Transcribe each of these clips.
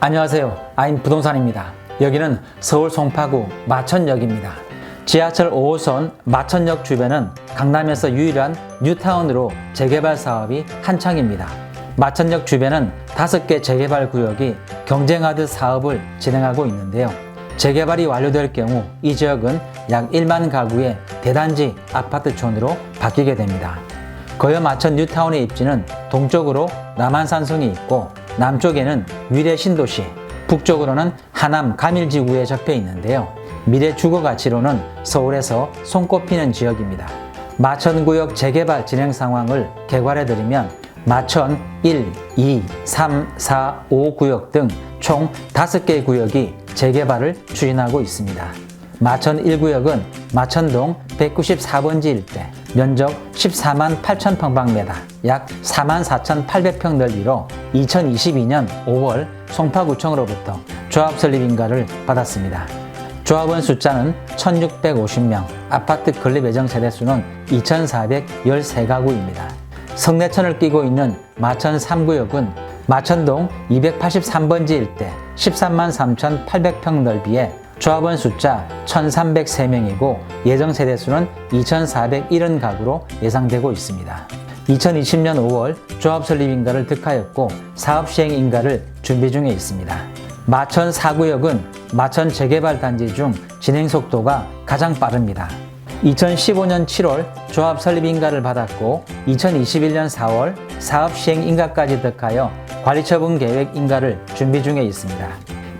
안녕하세요. 아임 부동산입니다. 여기는 서울 송파구 마천역입니다. 지하철 5호선 마천역 주변은 강남에서 유일한 뉴타운으로 재개발 사업이 한창입니다. 마천역 주변은 5개 재개발 구역이 경쟁하듯 사업을 진행하고 있는데요. 재개발이 완료될 경우 이 지역은 약 1만 가구의 대단지 아파트촌으로 바뀌게 됩니다. 거여 마천 뉴타운의 입지는 동쪽으로 남한산성이 있고 남쪽에는 위례 신도시, 북쪽으로는 하남 가밀지구에 접해 있는데요. 미래 주거가치로는 서울에서 손꼽히는 지역입니다. 마천구역 재개발 진행 상황을 개괄해드리면 마천 1, 2, 3, 4, 5 구역 등 총 5개 구역이 재개발을 추진하고 있습니다. 마천 1구역은 마천동 194번지 일대, 면적 14만 8천 평방미터, 약 4만 4,800평 넓이로 2022년 5월 송파구청으로부터 조합 설립 인가를 받았습니다. 조합원 숫자는 1,650명, 아파트 건립 예정 세대수는 2,413가구입니다. 성내천을 끼고 있는 마천 3구역은 마천동 283번지 일대, 13만 3,800평 넓이에 조합원 숫자 1,303명이고 예정 세대수는 2,470가구로 예상되고 있습니다. 2020년 5월 조합 설립 인가를 득하였고 사업 시행 인가를 준비 중에 있습니다. 마천 4구역은 마천 재개발 단지 중 진행 속도가 가장 빠릅니다. 2015년 7월 조합 설립 인가를 받았고 2021년 4월 사업 시행 인가까지 득하여 관리처분 계획 인가를 준비 중에 있습니다.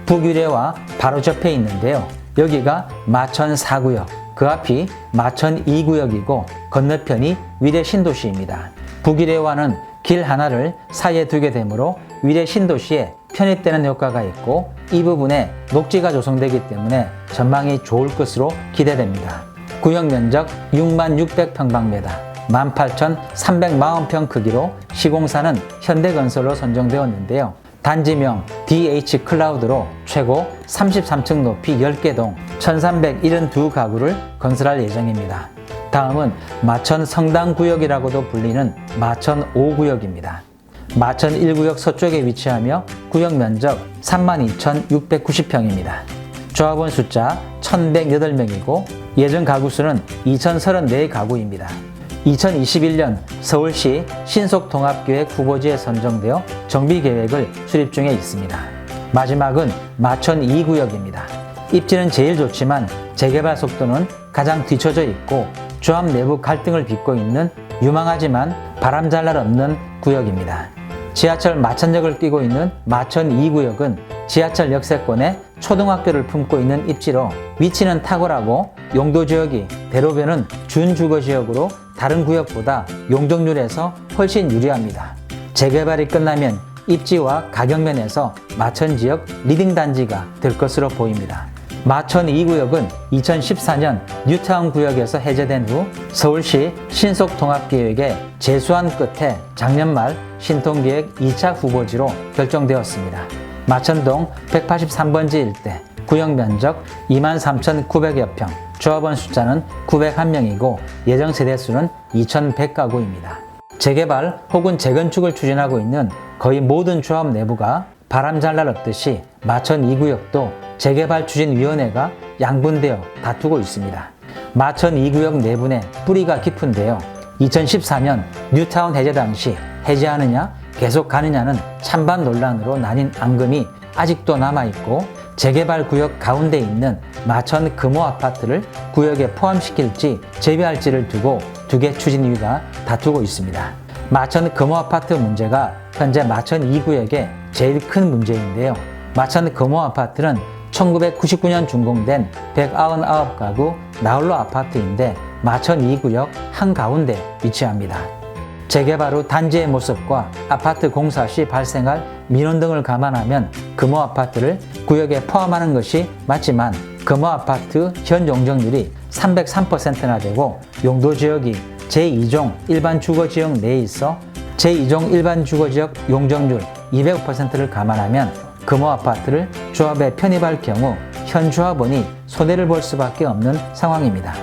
북위례와 바로 접해 있는데요. 여기가 마천 4구역, 그 앞이 마천 2구역이고 건너편이 위례 신도시입니다. 북위례와는 길 하나를 사이에 두게 되므로 위례 신도시에 편입되는 효과가 있고 이 부분에 녹지가 조성되기 때문에 전망이 좋을 것으로 기대됩니다. 구역 면적 6만 600평방미터, 18,340평 크기로 시공사는 현대건설로 선정되었는데요. 단지명 DH 클라우드로 최고 33층 높이 10개 동 1,372가구를 건설할 예정입니다. 다음은 마천 성당구역이라고도 불리는 마천 5구역입니다. 마천 1구역 서쪽에 위치하며 구역 면적 32,690평입니다. 조합원 숫자 1,108명이고 예정 가구수는 2,034가구입니다. 2021년 서울시 신속통합계획 후보지에 선정되어 정비계획을 수립 중에 있습니다. 마지막은 마천 2구역입니다. 입지는 제일 좋지만 재개발 속도는 가장 뒤처져 있고 조합 내부 갈등을 빚고 있는 유망하지만 바람잘 날 없는 구역입니다. 지하철 마천역을 끼고 있는 마천 2구역은 지하철 역세권에 초등학교를 품고 있는 입지로 위치는 탁월하고 용도지역이 대로변은 준주거지역으로 다른 구역보다 용적률에서 훨씬 유리합니다. 재개발이 끝나면 입지와 가격면에서 마천지역 리딩단지가 될 것으로 보입니다. 마천 2구역은 2014년 뉴타운 구역에서 해제된 후 서울시 신속통합계획에 제수한 끝에 작년 말 신통계획 2차 후보지로 결정되었습니다. 마천동 183번지 일대, 구역 면적 23,900여 평, 조합원 숫자는 901명이고 예정 세대수는 2,100가구입니다. 재개발 혹은 재건축을 추진하고 있는 거의 모든 조합 내부가 바람잘 날 없듯이 마천 2구역도 재개발 추진위원회가 양분되어 다투고 있습니다. 마천 2구역 내분의 뿌리가 깊은데요. 2014년 뉴타운 해제 당시 해제하느냐 계속 가느냐는 찬반 논란으로 나뉜 앙금이 아직도 남아있고 재개발 구역 가운데 있는 마천 금호 아파트를 구역에 포함시킬지 제외할지를 두고 두 개 추진위가 다투고 있습니다. 마천 금호 아파트 문제가 현재 마천 2구역의 제일 큰 문제인데요. 마천 금호 아파트는 1999년 준공된 199가구 나홀로 아파트인데 마천 2구역 한가운데 위치합니다. 재개발 후 단지의 모습과 아파트 공사 시 발생할 민원 등을 감안하면 금호 아파트를 구역에 포함하는 것이 맞지만 금호 아파트 현 용적률이 303%나 되고 용도지역이 제2종 일반 주거지역 내에 있어 제2종 일반 주거지역 용적률 200%를 감안하면 금호 아파트를 조합에 편입할 경우 현 조합원이 손해를 볼 수밖에 없는 상황입니다.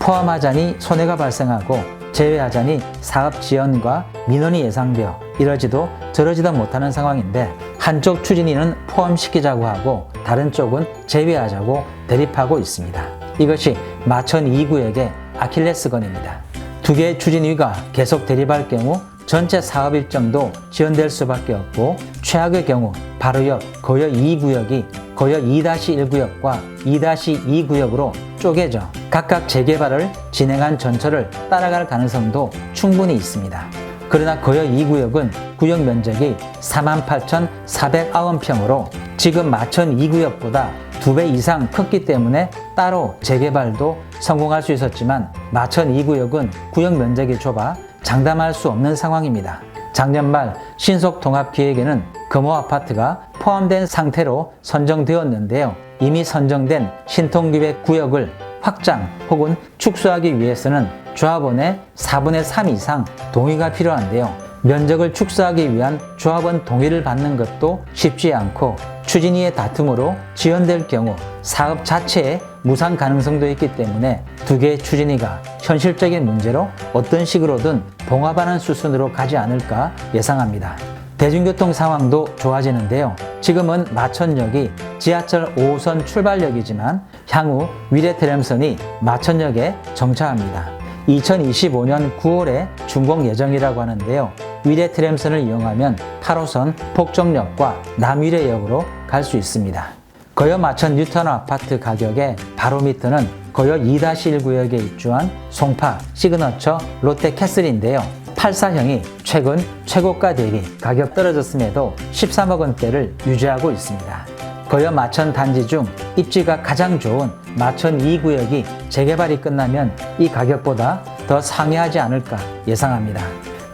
포함하자니 손해가 발생하고 제외하자니 사업 지연과 민원이 예상되어 이러지도 저러지도 못하는 상황인데 한쪽 추진위는 포함시키자고 하고 다른 쪽은 제외하자고 대립하고 있습니다. 이것이 마천 2구역의 아킬레스건입니다. 두 개의 추진위가 계속 대립할 경우 전체 사업 일정도 지연될 수밖에 없고 최악의 경우 바로 옆 거여 2구역이 거여 2-1구역과 2-2구역으로 쪼개져 각각 재개발을 진행한 전철을 따라갈 가능성도 충분히 있습니다. 그러나 거여 2구역은 구역 면적이 48,409평으로 지금 마천 2구역보다 2배 이상 컸기 때문에 따로 재개발도 성공할 수 있었지만 마천 2구역은 구역 면적이 좁아 장담할 수 없는 상황입니다. 작년 말 신속통합기획에는 금호 아파트가 포함된 상태로 선정되었는데요. 이미 선정된 신통기획 구역을 확장 혹은 축소하기 위해서는 조합원의 4분의 3 이상 동의가 필요한데요. 면적을 축소하기 위한 조합원 동의를 받는 것도 쉽지 않고 추진위의 다툼으로 지연될 경우 사업 자체의 무산 가능성도 있기 때문에 두 개의 추진위가 현실적인 문제로 어떤 식으로든 봉합하는 수순으로 가지 않을까 예상합니다. 대중교통 상황도 좋아지는데요. 지금은 마천역이 지하철 5호선 출발역이지만 향후 위례트램선이 마천역에 정차합니다. 2025년 9월에 준공 예정이라고 하는데요. 위례트램선을 이용하면 8호선 폭정역과 남위례역으로 갈 수 있습니다. 거여 마천 뉴타운 아파트 가격의 바로 밑에는 거여 2-1구역에 입주한 송파 시그너처 롯데캐슬인데요. 84형이 최근 최고가 대비 가격 떨어졌음에도 13억 원대를 유지하고 있습니다. 거여 마천 단지 중 입지가 가장 좋은 마천 2구역이 재개발이 끝나면 이 가격보다 더 상회하지 않을까 예상합니다.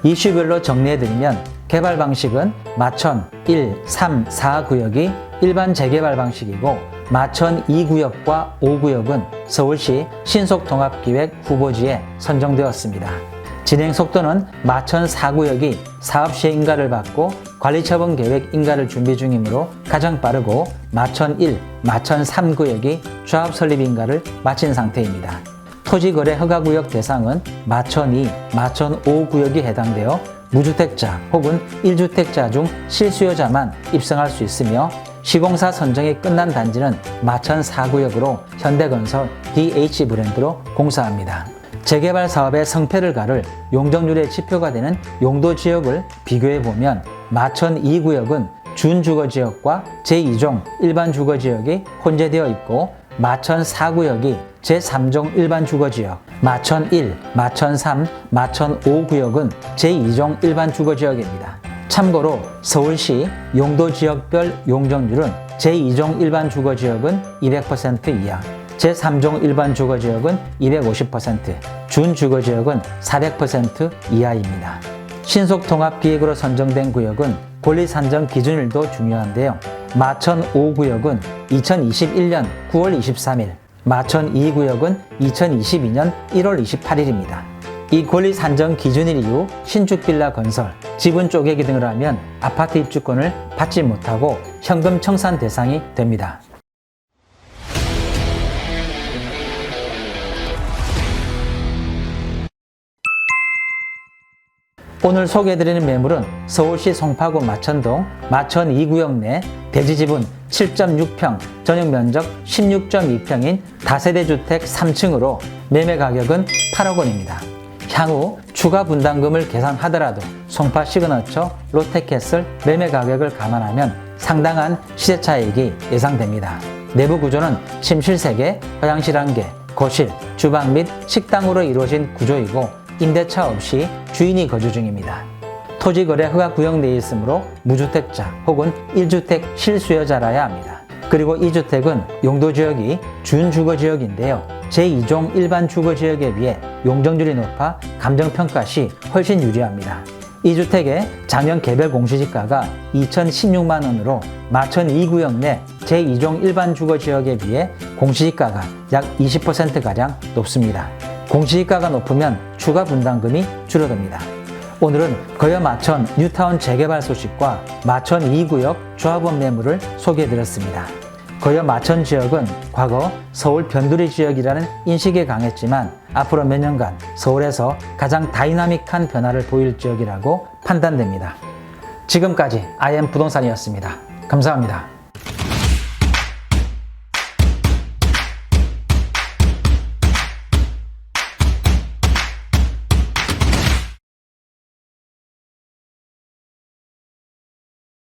이슈별로 정리해드리면 개발 방식은 마천 1, 3, 4구역이 일반 재개발 방식이고 마천 2구역과 5구역은 서울시 신속통합기획 후보지에 선정되었습니다. 진행 속도는 마천 4구역이 사업시행 인가를 받고 관리처분 계획 인가를 준비 중이므로 가장 빠르고 마천 1, 마천 3구역이 조합 설립 인가를 마친 상태입니다. 토지거래 허가구역 대상은 마천 2, 마천 5구역이 해당되어 무주택자 혹은 1주택자 중 실수요자만 입성할 수 있으며 시공사 선정이 끝난 단지는 마천 4구역으로 현대건설 DH브랜드로 공사합니다. 재개발 사업의 성패를 가를 용적률의 지표가 되는 용도지역을 비교해보면 마천 2구역은 준주거지역과 제2종 일반주거지역이 혼재되어 있고 마천 4구역이 제3종 일반주거지역, 마천 1, 마천 3, 마천 5구역은 제2종 일반주거지역입니다. 참고로 서울시 용도지역별 용적률은 제2종 일반주거지역은 200% 이하, 제3종 일반주거지역은 250%, 준주거지역은 400% 이하입니다. 신속통합기획으로 선정된 구역은 권리산정 기준일도 중요한데요. 마천 5구역은 2021년 9월 23일, 마천 2구역은 2022년 1월 28일입니다. 이 권리산정 기준일 이후 신축빌라 건설, 지분 쪼개기 등을 하면 아파트 입주권을 받지 못하고 현금 청산 대상이 됩니다. 오늘 소개해드리는 매물은 서울시 송파구 마천동 마천 2구역 내 대지지분 7.6평, 전용면적 16.2평인 다세대 주택 3층으로 매매 가격은 8억 원입니다. 향후 추가 분담금을 계산하더라도 송파 시그너처 롯데캐슬 매매 가격을 감안하면 상당한 시세 차익이 예상됩니다. 내부 구조는 침실 3개, 화장실 1개, 거실, 주방 및 식당으로 이루어진 구조이고 임대차 없이 주인이 거주 중입니다. 토지거래 허가구역 내에 있으므로 무주택자 혹은 1주택 실수요자라야 합니다. 그리고 이 주택은 용도지역이 준주거지역인데요. 제2종 일반주거지역에 비해 용적률이 높아 감정평가 시 훨씬 유리합니다. 이 주택의 작년 개별 공시지가가 2,016만 원으로 마천 2구역 내 제2종 일반주거지역에 비해 공시지가가 약 20%가량 높습니다. 공시지가가 높으면 추가 분담금이 줄어듭니다. 오늘은 거여 마천 뉴타운 재개발 소식과 마천 2구역 조합원 매물을 소개해드렸습니다. 거여 마천 지역은 과거 서울 변두리 지역이라는 인식이 강했지만 앞으로 몇 년간 서울에서 가장 다이나믹한 변화를 보일 지역이라고 판단됩니다. 지금까지 IM 부동산이었습니다. 감사합니다.